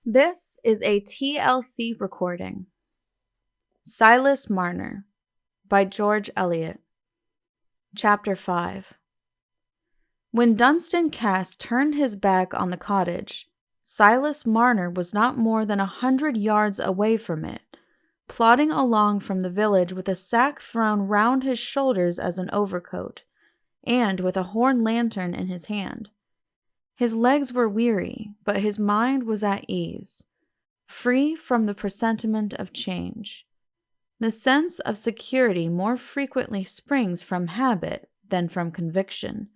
This is a TLC recording. Silas Marner by George Eliot. Chapter 5. When Dunstan Cass turned his back on the cottage, Silas Marner was not more than 100 yards away from it, plodding along from the village with a sack thrown round his shoulders as an overcoat, and with a horn lantern in his hand. His legs were weary, but his mind was at ease, free from the presentiment of change. The sense of security more frequently springs from habit than from conviction,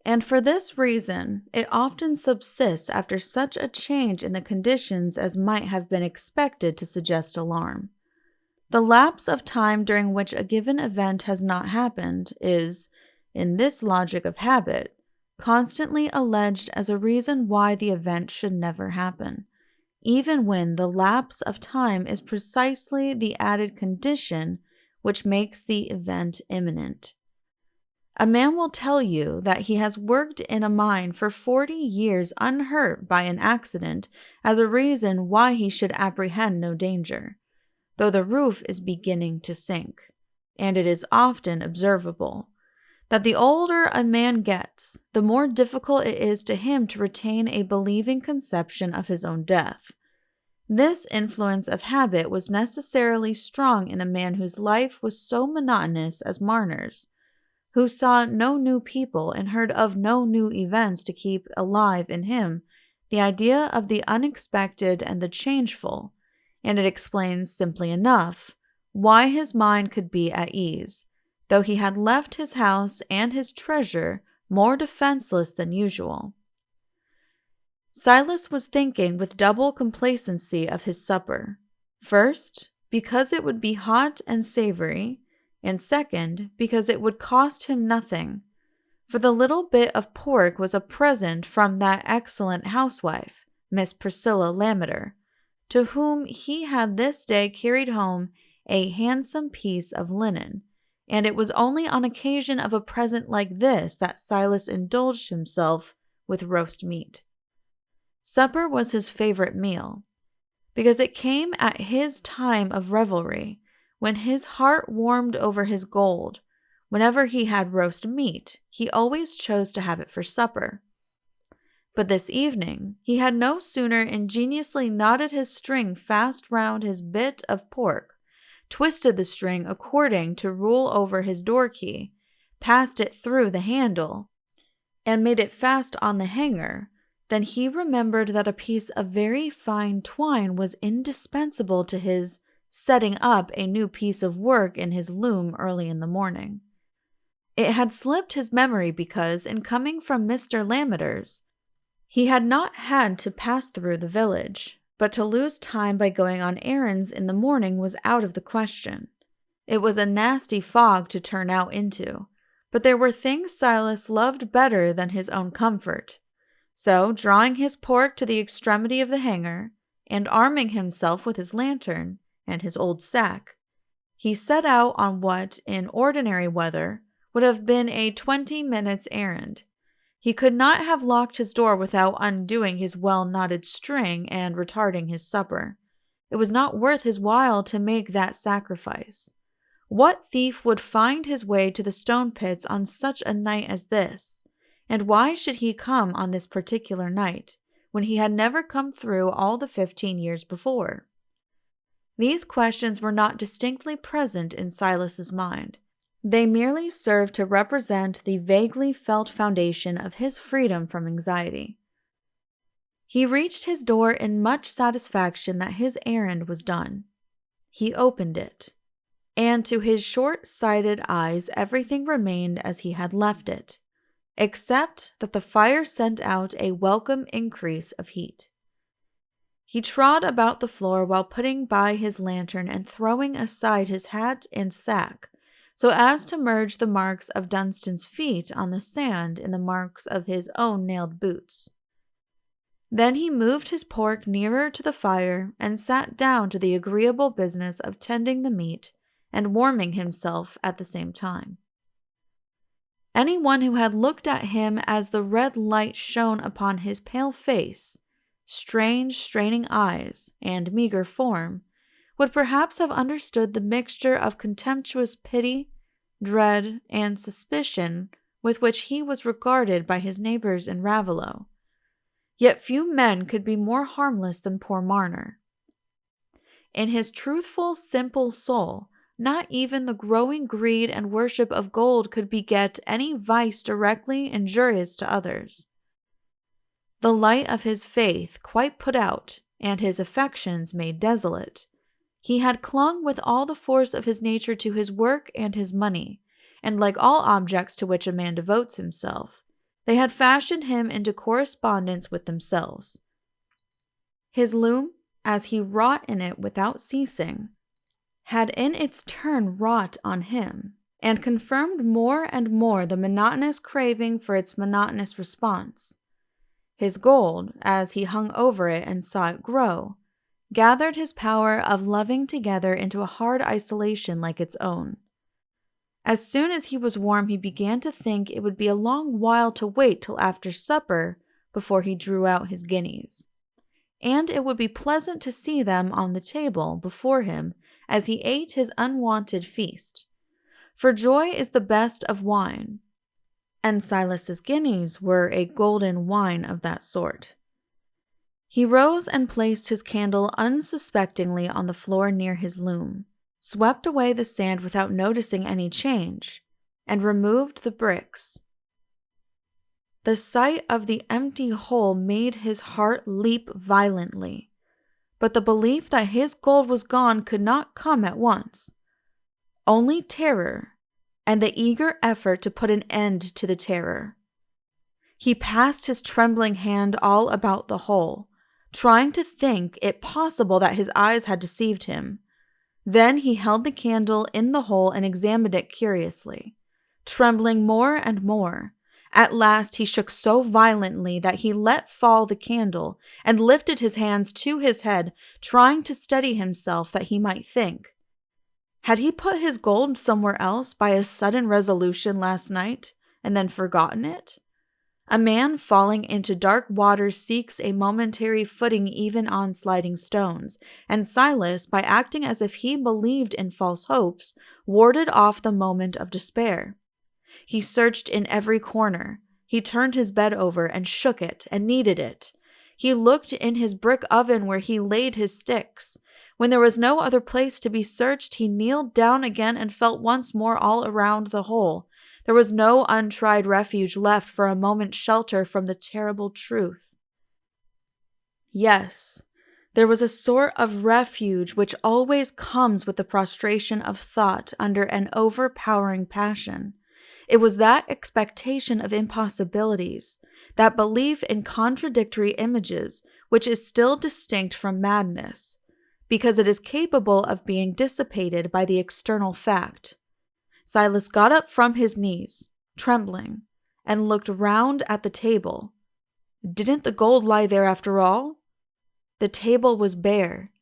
and for this reason it often subsists after such a change in the conditions as might have been expected to suggest alarm. The lapse of time during which a given event has not happened is, in this logic of habit, constantly alleged as a reason why the event should never happen, even when the lapse of time is precisely the added condition which makes the event imminent. A man will tell you that he has worked in a mine for 40 years unhurt by an accident as a reason why he should apprehend no danger, though the roof is beginning to sink, and it is often observable that the older a man gets, the more difficult it is to him to retain a believing conception of his own death. This influence of habit was necessarily strong in a man whose life was so monotonous as Marner's, who saw no new people and heard of no new events to keep alive in him the idea of the unexpected and the changeful, and it explains simply enough why his mind could be at ease, though he had left his house and his treasure more defenseless than usual. Silas was thinking with double complacency of his supper. First, because it would be hot and savory, and second, because it would cost him nothing, for the little bit of pork was a present from that excellent housewife, Miss Priscilla Lammeter, to whom he had this day carried home a handsome piece of linen, and it was only on occasion of a present like this that Silas indulged himself with roast meat. Supper was his favorite meal, because it came at his time of revelry, when his heart warmed over his gold. Whenever he had roast meat, he always chose to have it for supper. But this evening he had no sooner ingeniously knotted his string fast round his bit of pork, twisted the string according to rule over his door key, passed it through the handle, and made it fast on the hanger, than he remembered that a piece of very fine twine was indispensable to his setting up a new piece of work in his loom early in the morning. It had slipped his memory because, in coming from Mr. Lammeter's, he had not had to pass through the village, but to lose time by going on errands in the morning was out of the question. It was a nasty fog to turn out into, but there were things Silas loved better than his own comfort. So, drawing his pork to the extremity of the hanger, and arming himself with his lantern and his old sack, he set out on what, in ordinary weather, would have been a 20-minutes errand. He could not have locked his door without undoing his well-knotted string and retarding his supper. It was not worth his while to make that sacrifice. What thief would find his way to the stone pits on such a night as this? And why should he come on this particular night, when he had never come through all the 15 years before? These questions were not distinctly present in Silas's mind. They merely served to represent the vaguely felt foundation of his freedom from anxiety. He reached his door in much satisfaction that his errand was done. He opened it, and to his short-sighted eyes everything remained as he had left it, except that the fire sent out a welcome increase of heat. He trod about the floor while putting by his lantern and throwing aside his hat and sack, so as to merge the marks of Dunstan's feet on the sand in the marks of his own nailed boots. Then he moved his pork nearer to the fire and sat down to the agreeable business of tending the meat and warming himself at the same time. Anyone who had looked at him as the red light shone upon his pale face strange, straining eyes, and meager form, would perhaps have understood the mixture of contemptuous pity, dread, and suspicion with which he was regarded by his neighbors in Raveloe. Yet few men could be more harmless than poor Marner. In his truthful, simple soul, not even the growing greed and worship of gold could beget any vice directly injurious to others. The light of his faith quite put out, and his affections made desolate, he had clung with all the force of his nature to his work and his money, and like all objects to which a man devotes himself, they had fashioned him into correspondence with themselves. His loom, as he wrought in it without ceasing, had in its turn wrought on him, and confirmed more and more the monotonous craving for its monotonous response. His gold, as he hung over it and saw it grow, gathered his power of loving together into a hard isolation like its own. As soon as he was warm, he began to think it would be a long while to wait till after supper before he drew out his guineas, and it would be pleasant to see them on the table before him as he ate his unwonted feast. For joy is the best of wine, and Silas's guineas were a golden wine of that sort. He rose and placed his candle unsuspectingly on the floor near his loom, swept away the sand without noticing any change, and removed the bricks. The sight of the empty hole made his heart leap violently, but the belief that his gold was gone could not come at once. Only terror, and the eager effort to put an end to the terror. He passed his trembling hand all about the hole, trying to think it possible that his eyes had deceived him. Then he held the candle in the hole and examined it curiously, trembling more and more. At last he shook so violently that he let fall the candle and lifted his hands to his head, trying to steady himself that he might think. Had he put his gold somewhere else by a sudden resolution last night and then forgotten it? A man falling into dark waters seeks a momentary footing even on sliding stones, and Silas, by acting as if he believed in false hopes, warded off the moment of despair. He searched in every corner. He turned his bed over and shook it and kneaded it. He looked in his brick oven where he laid his sticks. When there was no other place to be searched, he kneeled down again and felt once more all around the hole. There was no untried refuge left for a moment's shelter from the terrible truth. Yes, there was a sort of refuge which always comes with the prostration of thought under an overpowering passion. It was that expectation of impossibilities, that belief in contradictory images, which is still distinct from madness, because it is capable of being dissipated by the external fact. Silas got up from his knees, trembling, and looked round at the table. Didn't the gold lie there after all? The table was bare.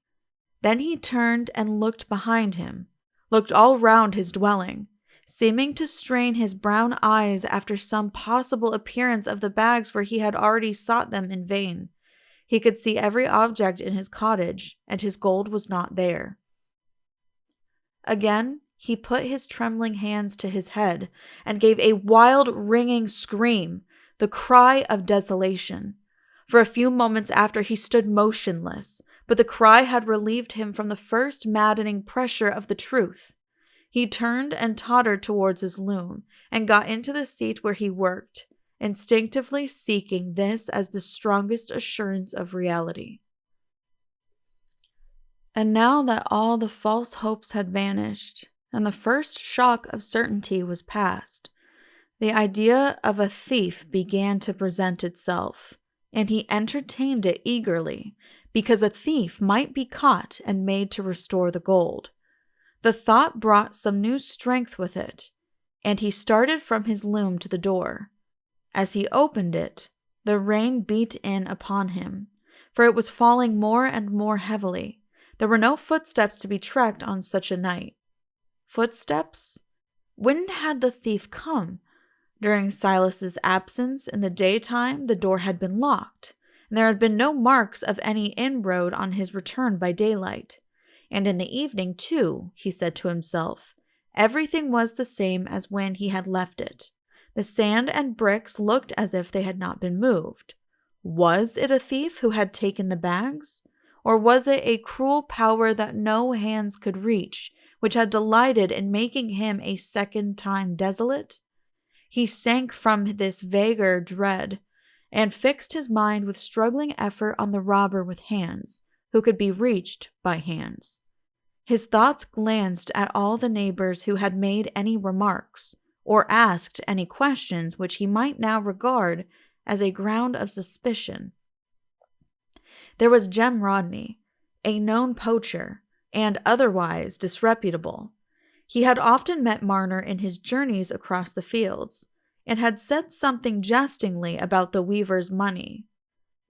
Then he turned and looked behind him, looked all round his dwelling, seeming to strain his brown eyes after some possible appearance of the bags where he had already sought them in vain. He could see every object in his cottage, and his gold was not there. Again, he put his trembling hands to his head and gave a wild, ringing scream, the cry of desolation. For a few moments after, he stood motionless, but the cry had relieved him from the first maddening pressure of the truth. He turned and tottered towards his loom and got into the seat where he worked, instinctively seeking this as the strongest assurance of reality. And now that all the false hopes had vanished, and the first shock of certainty was past, the idea of a thief began to present itself, and he entertained it eagerly, because a thief might be caught and made to restore the gold. The thought brought some new strength with it, and he started from his loom to the door. As he opened it, the rain beat in upon him, for it was falling more and more heavily. There were no footsteps to be tracked on such a night. Footsteps? When had the thief come? During Silas's absence in the daytime, the door had been locked, and there had been no marks of any inroad on his return by daylight. And in the evening, too, he said to himself, everything was the same as when he had left it. The sand and bricks looked as if they had not been moved. Was it a thief who had taken the bags? Or was it a cruel power that no hands could reach, which had delighted in making him a second time desolate? He sank from this vaguer dread, and fixed his mind with struggling effort on the robber with hands, who could be reached by hands. His thoughts glanced at all the neighbors who had made any remarks, or asked any questions which he might now regard as a ground of suspicion. There was Jem Rodney, a known poacher, and otherwise disreputable. He had often met Marner in his journeys across the fields, and had said something jestingly about the weaver's money.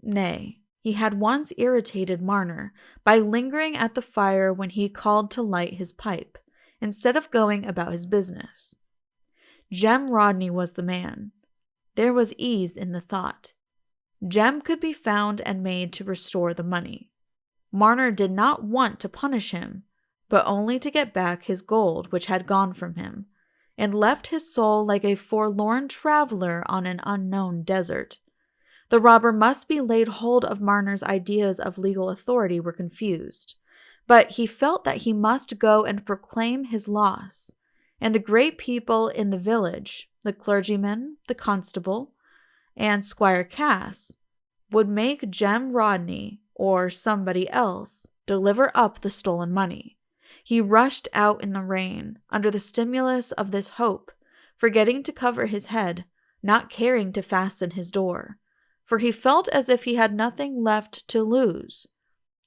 Nay, he had once irritated Marner by lingering at the fire when he called to light his pipe, instead of going about his business. Jem Rodney was the man. There was ease in the thought. Jem could be found and made to restore the money. Marner did not want to punish him, but only to get back his gold which had gone from him, and left his soul like a forlorn traveler on an unknown desert. The robber must be laid hold of. Marner's ideas of legal authority were confused, but he felt that he must go and proclaim his loss, and the great people in the village, the clergyman, the constable, and Squire Cass, would make Jem Rodney, or somebody else, deliver up the stolen money. He rushed out in the rain, under the stimulus of this hope, forgetting to cover his head, not caring to fasten his door, for he felt as if he had nothing left to lose.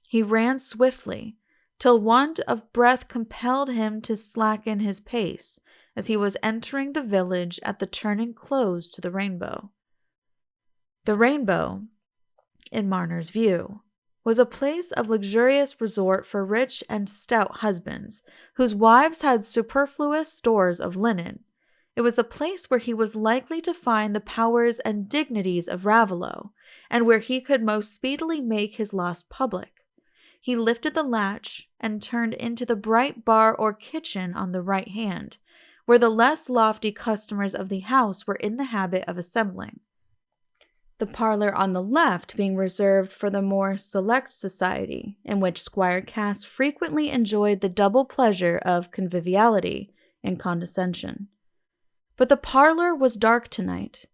He ran swiftly, till want of breath compelled him to slacken his pace as he was entering the village at the turning close to the Rainbow. The Rainbow, in Marner's view, was a place of luxurious resort for rich and stout husbands, whose wives had superfluous stores of linen. It was the place where he was likely to find the powers and dignities of Raveloe, and where he could most speedily make his loss public. He lifted the latch and turned into the bright bar or kitchen on the right hand, where the less lofty customers of the house were in the habit of assembling, the parlor on the left being reserved for the more select society, in which Squire Cass frequently enjoyed the double pleasure of conviviality and condescension. But the parlor was dark tonight,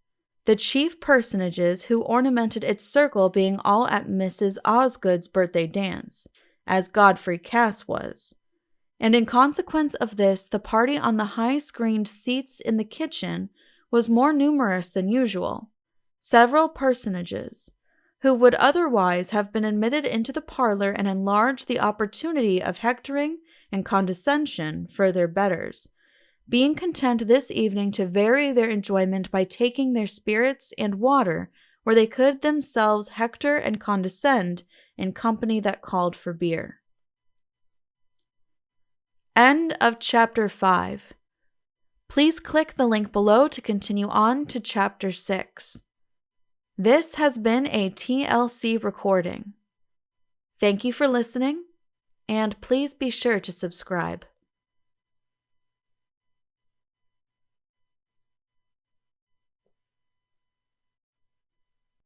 the chief personages who ornamented its circle being all at Mrs. Osgood's birthday dance, as Godfrey Cass was. And in consequence of this, the party on the high-screened seats in the kitchen was more numerous than usual. Several personages, who would otherwise have been admitted into the parlor and enlarged the opportunity of hectoring and condescension for their betters, being content this evening to vary their enjoyment by taking their spirits and water where they could themselves hector and condescend in company that called for beer. End of Chapter 5. Please click the link below to continue on to Chapter 6. This has been a TLC recording. Thank you for listening, and please be sure to subscribe.